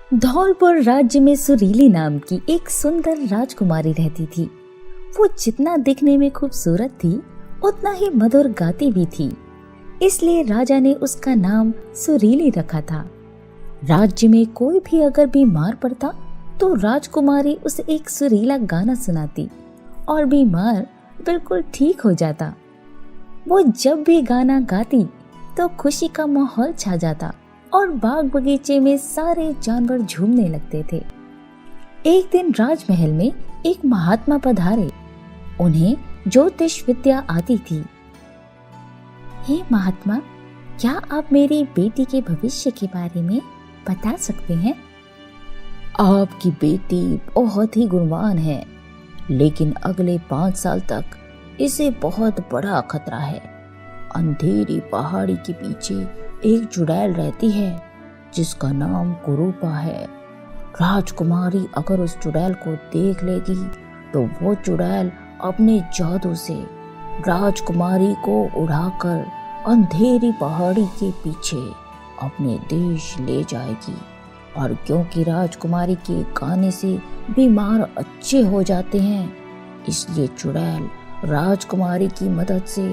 धौलपुर राज्य में सुरीली नाम की एक सुंदर राजकुमारी रहती थी। वो जितना दिखने में खूबसूरत थी, उतना ही मधुर गाती भी थी। इसलिए राजा ने उसका नाम सुरीली रखा था। राज्य में कोई भी अगर बीमार पड़ता तो राजकुमारी उसे एक सुरीला गाना सुनाती और बीमार बिल्कुल ठीक हो जाता। वो जब भी गाना गाती तो खुशी का माहौल छा जाता और बाग बगीचे में सारे जानवर झूमने लगते थे। एक दिन राजमहल में एक महात्मा पधारे। उन्हें ज्योतिष विद्या आती थी। हे महात्मा, क्या आप मेरी बेटी के भविष्य के बारे में बता सकते हैं? आपकी बेटी बहुत ही गुणवान है, लेकिन अगले 5 साल तक इसे बहुत बड़ा खतरा है। अंधेरी पहाड़ी के पीछे एक चुड़ैल रहती है जिसका नाम कुरूपा है। राजकुमारी अगर उस चुड़ैल को देख लेगी तो वो चुड़ैल अपने जादू से राजकुमारी को उड़ाकर अंधेरी पहाड़ी के पीछे अपने देश ले जाएगी। और क्योंकि राजकुमारी के गाने से बीमार अच्छे हो जाते हैं, इसलिए चुड़ैल राजकुमारी की मदद से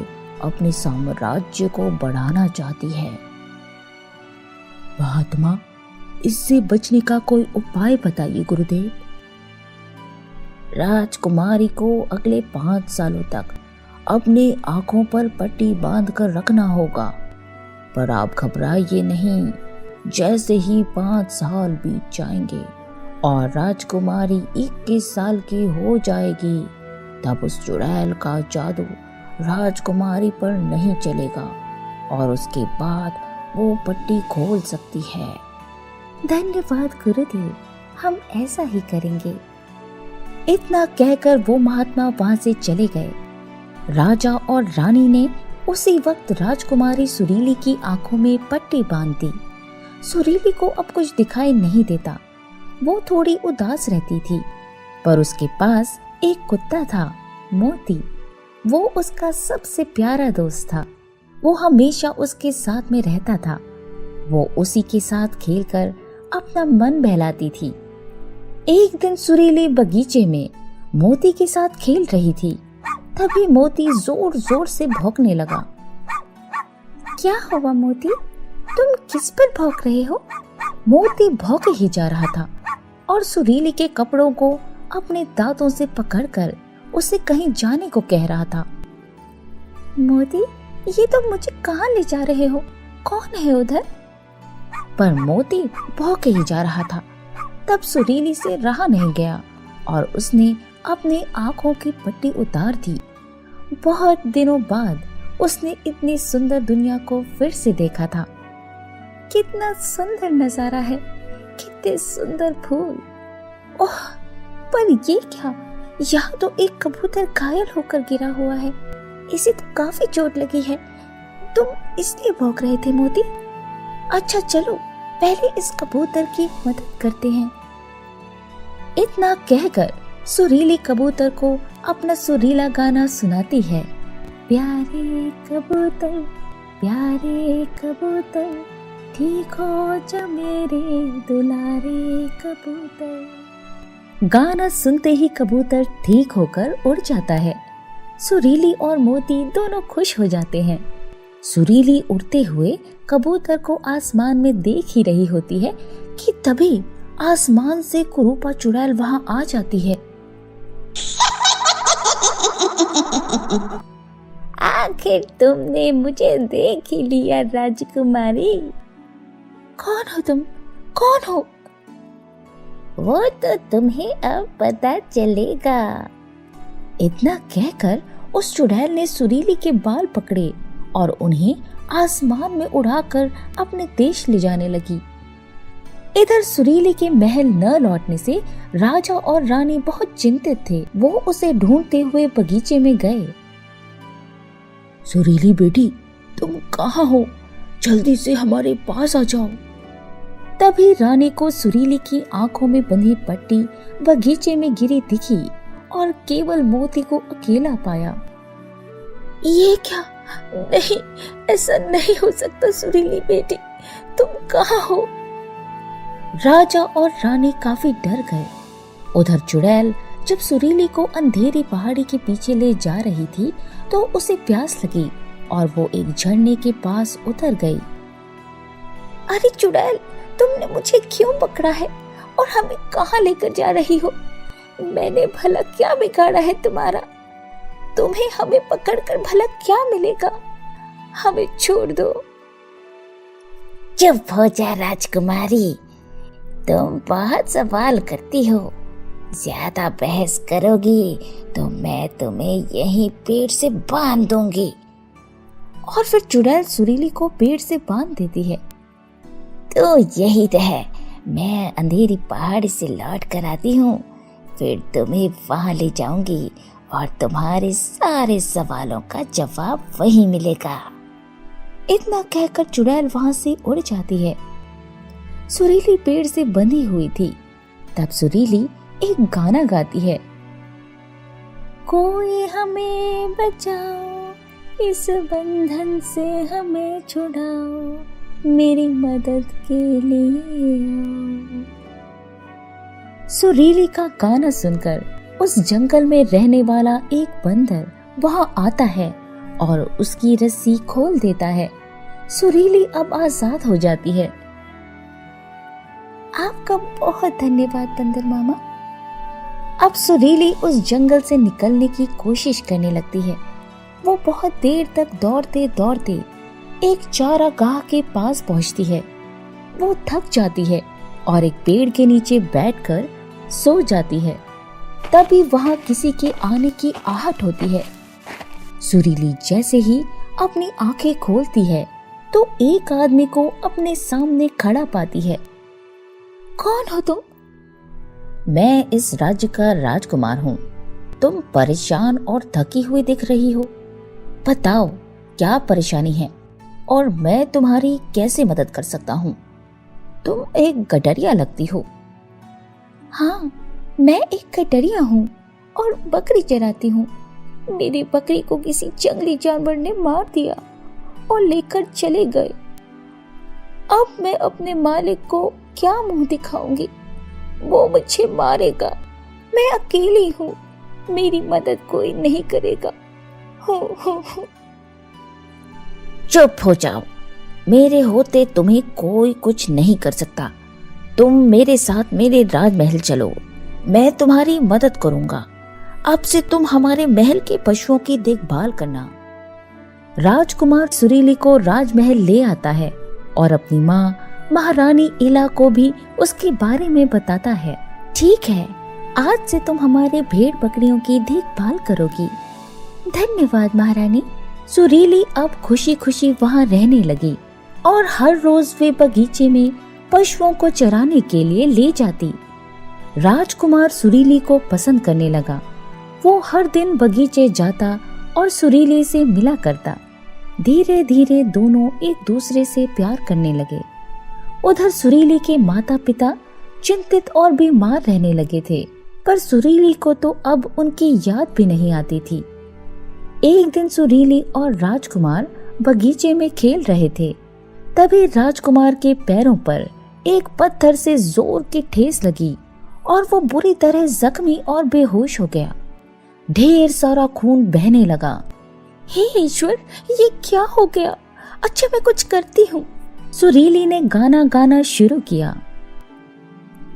अपने साम्राज्य को बढ़ाना चाहती है। महात्मा, इससे बचने का कोई उपाय बताइए गुरुदेव। राजकुमारी को अगले 5 सालों तक अपने आंखों पर पट्टी बांधकर रखना होगा। पर आप घबराइए नहीं। जैसे ही 5 साल बीत जाएंगे और राजकुमारी 21 साल की हो जाएगी, तब उस चुड़ैल का जादू राजकुमारी पर नहीं चलेगा और उसके बाद वो पट्टी खोल सकती है। धन्यवाद गुरुदेव, हम ऐसा ही करेंगे। इतना कहकर वो महात्मा वहां से चले गए। राजा और रानी ने उसी वक्त राजकुमारी सुरीली की आंखों में पट्टी बांध दी। सुरीली को अब कुछ दिखाई नहीं देता। वो थोड़ी उदास रहती थी, पर उसके पास एक कुत्ता था, मोती। वो उसका सबसे प्यारा दोस्त था। वो हमेशा उसके साथ में रहता था। वो उसी के साथ खेलकर अपना मन बहलाती थी। एक दिन सुरीली बगीचे में मोती के साथ खेल रही थी। तभी मोती जोर जोर से भौंकने लगा। क्या हुआ मोती, तुम किस पर भौंक रहे हो? मोती भौंक ही जा रहा था और सुरीली के कपड़ों को अपने दांतों से पकड़कर उसे कहीं जाने को कह रहा था। मोती, ये तो मुझे कहाँ ले जा रहे हो? कौन है उधर? पर मोती भौंक ही जा रहा था। तब सुरीली से रहा नहीं गया और उसने अपनी आंखों की पट्टी उतार दी। बहुत दिनों बाद उसने इतनी सुंदर दुनिया को फिर से देखा था। कितना सुंदर नजारा है, कितने सुंदर फूल। ओह, पर ये क्या? यहाँ तो एक कबूतर घायल होकर गिरा हुआ है। इसे तो काफी चोट लगी है। तुम इसलिए भौंक रहे थे मोती? अच्छा चलो, पहले इस कबूतर की मदद करते हैं। इतना कहकर सुरीली कबूतर को अपना सुरीला गाना सुनाती है। प्यारे कबूतर, प्यारे कबूतर, ठीक हो जा मेरे दुलारे कबूतर। गाना सुनते ही कबूतर ठीक होकर उड़ जाता है। सुरीली और मोती दोनों खुश हो जाते हैं। सुरीली उड़ते हुए कबूतर को आसमान में देख ही रही होती है कि तभी आसमान से कुरूपा चुड़ैल वहां आ जाती है। आखिर तुमने मुझे देख ही लिया राजकुमारी। कौन हो तुम? कौन हो? वो तो तुम्हें अब पता चलेगा। इतना कहकर उस चुड़ैल ने सुरीली के बाल पकड़े और उन्हें आसमान में उड़ाकर अपने देश ले जाने लगी। इधर सुरीली के महल न लौटने से राजा और रानी बहुत चिंतित थे। वो उसे ढूंढते हुए बगीचे में गए। सुरीली बेटी, तुम कहाँ हो? जल्दी से हमारे पास आ जाओ। तभी रानी को सुरीली की आंखों में बंधी पट्टी बगीचे में गिरी दिखी और केवल मोती को अकेला पाया। ये क्या? नहीं, ऐसा नहीं हो सकता सुरीली बेटी, तुम कहाँ हो? राजा और रानी काफी डर गए। उधर चुड़ैल जब सुरीली को अंधेरी पहाड़ी के पीछे ले जा रही थी तो उसे प्यास लगी और वो एक झरने के पास उतर गई। अरे चुड़ैल, तुमने मुझे क्यों पकड़ा है और हमें कहाँ लेकर जा रही हो? मैंने भला क्या बिगाड़ा है तुम्हारा? तुम्हें हमें पकड़कर भला क्या मिलेगा? हमें छोड़ दो। चुप हो जा राजकुमारी, तुम बहुत सवाल करती हो। ज्यादा बहस करोगी तो मैं तुम्हें यहीं पेड़ से बांध दूंगी। और फिर चुड़ैल सुरीली को पेड़ से बांध देती है। तो यही रह, मैं अंधेरी पहाड़ी से लौट कर आती हूँ, फिर तुम्हें वहां ले जाऊंगी और तुम्हारे सारे सवालों का जवाब वहीं मिलेगा। इतना कहकर चुड़ैल वहां से उड़ जाती है। सुरीली पेड़ से बंधी हुई थी। तब सुरीली एक गाना गाती है। कोई हमें बचाओ, इस बंधन से हमें छुड़ाओ, मेरी मदद के लिए आओ। सुरीली का गाना सुनकर उस जंगल में रहने वाला एक बंदर वहां आता है और उसकी रस्सी खोल देता है। सुरीली अब आजाद हो जाती है। आपका बहुत धन्यवाद बंदर मामा। अब सुरीली उस जंगल से निकलने की कोशिश करने लगती है। वो बहुत देर तक दौड़ते दौड़ते एक चारागाह के पास पहुंचती है। वो थक जाती है और एक पेड़ के नीचे बैठकर सो जाती है। तभी वहां किसी के आने की आहट होती है। सुरीली जैसे ही अपनी आंखें खोलती है तो एक आदमी को अपने सामने खड़ा पाती है। कौन हो तुम? मैं इस राज्य का राजकुमार हूँ। तुम परेशान और थकी हुई दिख रही हो। बताओ क्या परेशानी है और मैं तुम्हारी कैसे मदद कर सकता हूँ? तुम एक गडरिया लगती हो। हाँ, मैं एक गडरिया हूँ और बकरी चराती हूँ। मेरी बकरी को किसी जंगली जानवर ने मार दिया और लेकर चले गए। अब मैं अपने मालिक को क्या मुंह दिखाऊंगी? वो मुझे मारेगा। मैं अकेली हूँ, मेरी मदद कोई नहीं करेगा। हो। चुप हो जाओ, मेरे होते तुम्हें कोई कुछ नहीं कर सकता। तुम मेरे साथ मेरे राजमहल चलो, मैं तुम्हारी मदद करूंगा। अब से तुम हमारे महल के पशुओं की देखभाल करना। राजकुमार सुरीली को राजमहल ले आता है और अपनी माँ महारानी इला को भी उसके बारे में बताता है। ठीक है, आज से तुम हमारे भेड़ बकरियों की देखभाल करोगी। धन्यवाद महारानी। सुरीली अब खुशी खुशी वहाँ रहने लगी और हर रोज वे बगीचे में पशुओं को चराने के लिए ले जाती। राजकुमार सुरीली को पसंद करने लगा। वो हर दिन बगीचे जाता और सुरीली से मिला करता। धीरे धीरे दोनों एक दूसरे से प्यार करने लगे। उधर सुरीली के माता पिता चिंतित और बीमार रहने लगे थे, पर सुरीली को तो अब उनकी याद भी नहीं आती थी। एक दिन सुरीली और राजकुमार बगीचे में खेल रहे थे। तभी राजकुमार के पैरों पर एक पत्थर से जोर की ठेस लगी और वो बुरी तरह जख्मी और बेहोश हो गया। ढेर सारा खून बहने लगा। हे ईश्वर, ये क्या हो गया? अच्छा, मैं कुछ करती हूँ। सुरीली ने गाना गाना शुरू किया।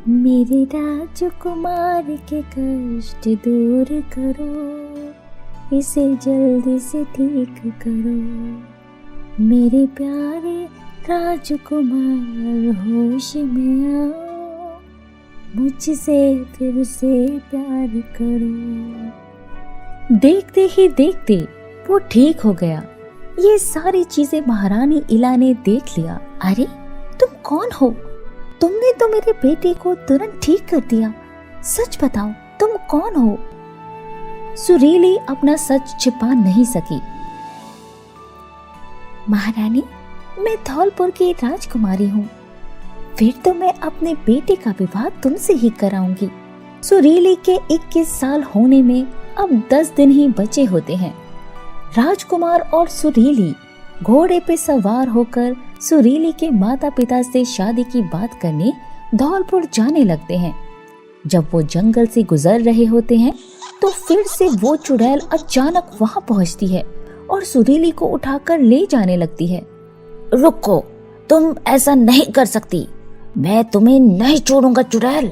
मेरे राजकुमार के कष्ट दूर करो, इसे जल्दी से ठीक करो। मेरे प्यारे राजकुमार होश में आओ, मुझसे फिर से प्यार करो। देखते ही देखते वो ठीक हो गया। ये सारी चीजें महारानी इला ने देख लिया। अरे, तुम कौन हो? तुमने तो मेरे बेटे को तुरंत ठीक कर दिया। सच बताओ, तुम कौन हो? सुरीली अपना सच छिपा नहीं सकी। महारानी, मैं धौलपुर की राजकुमारी हूँ। फिर तो मैं अपने बेटे का विवाह तुमसे ही कराऊंगी। सुरीली के 21 साल होने में अब 10 दिन ही बचे होते हैं। राजकुमार और सुरीली घोड़े पे सवार होकर सुरीली के माता पिता से शादी की बात करने धौलपुर जाने लगते हैं। जब वो जंगल से गुजर रहे होते हैं तो फिर से वो चुड़ैल अचानक वहां पहुंचती है और सुरीली को उठाकर ले जाने लगती है। रुको, तुम ऐसा नहीं कर सकती, मैं तुम्हें नहीं छोड़ूंगा चुड़ैल।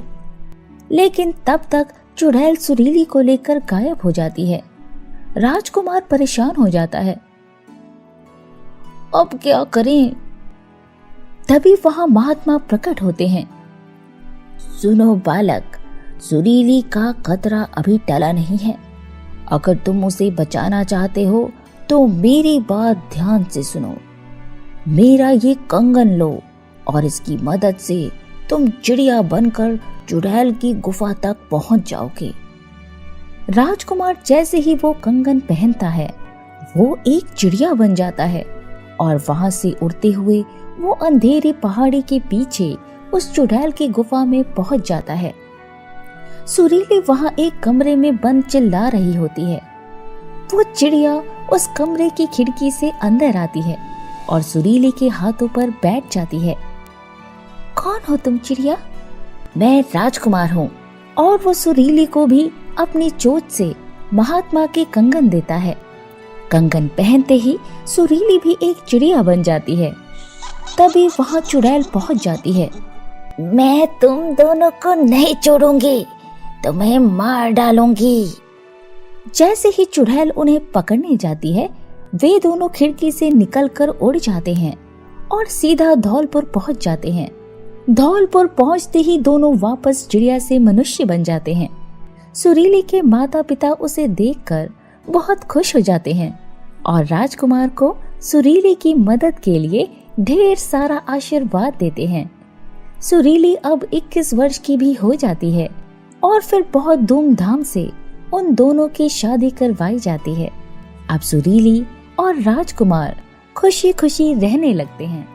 लेकिन तब तक चुड़ैल सुरीली को लेकर गायब हो जाती है। राजकुमार परेशान हो जाता है। अब क्या करें? तभी वहां महात्मा प्रकट होते हैं। सुनो बालक, सुरीली का खतरा अभी टला नहीं है। अगर तुम उसे बचाना चाहते हो तो मेरी बात ध्यान से सुनो। मेरा ये कंगन लो और इसकी मदद से तुम चिड़िया बनकर चुड़ैल की गुफा तक पहुंच जाओगे। राजकुमार जैसे ही वो कंगन पहनता है वो एक चिड़िया बन जाता है और वहां से उड़ते हुए वो अंधेरी पहाड़ी के पीछे उस चुड़ैल की गुफा में पहुंच जाता है। सुरीली वहां एक कमरे में बंद चिल्ला रही होती है। वो चिड़िया उस कमरे की खिड़की से अंदर आती है और सुरीली के हाथों पर बैठ जाती है। कौन हो तुम चिड़िया? मैं राजकुमार हूँ। और वो सुरीली को भी अपनी चोंच से महात्मा के कंगन देता है। कंगन पहनते ही सुरीली भी एक चिड़िया बन जाती है। तभी वहां चुड़ैल पहुंच जाती है। मैं तुम दोनों को नहीं छोड़ूंगी, तुम्हें मार डालूंगी। जैसे ही चुड़ैल उन्हें पकड़ने जाती है वे दोनों खिड़की से निकलकर उड़ जाते हैं और सीधा धौलपुर पहुंच जाते हैं। धौलपुर पहुंचते ही दोनों वापस चिड़िया से मनुष्य बन जाते हैं। सुरीली के माता पिता उसे देखकर बहुत खुश हो जाते हैं और राजकुमार को सुरीली की मदद के लिए ढेर सारा आशीर्वाद देते हैं। सुरीली अब 21 वर्ष की भी हो जाती है और फिर बहुत धूमधाम से उन दोनों की शादी करवाई जाती है। अब सुरीली और राजकुमार खुशी खुशी रहने लगते हैं।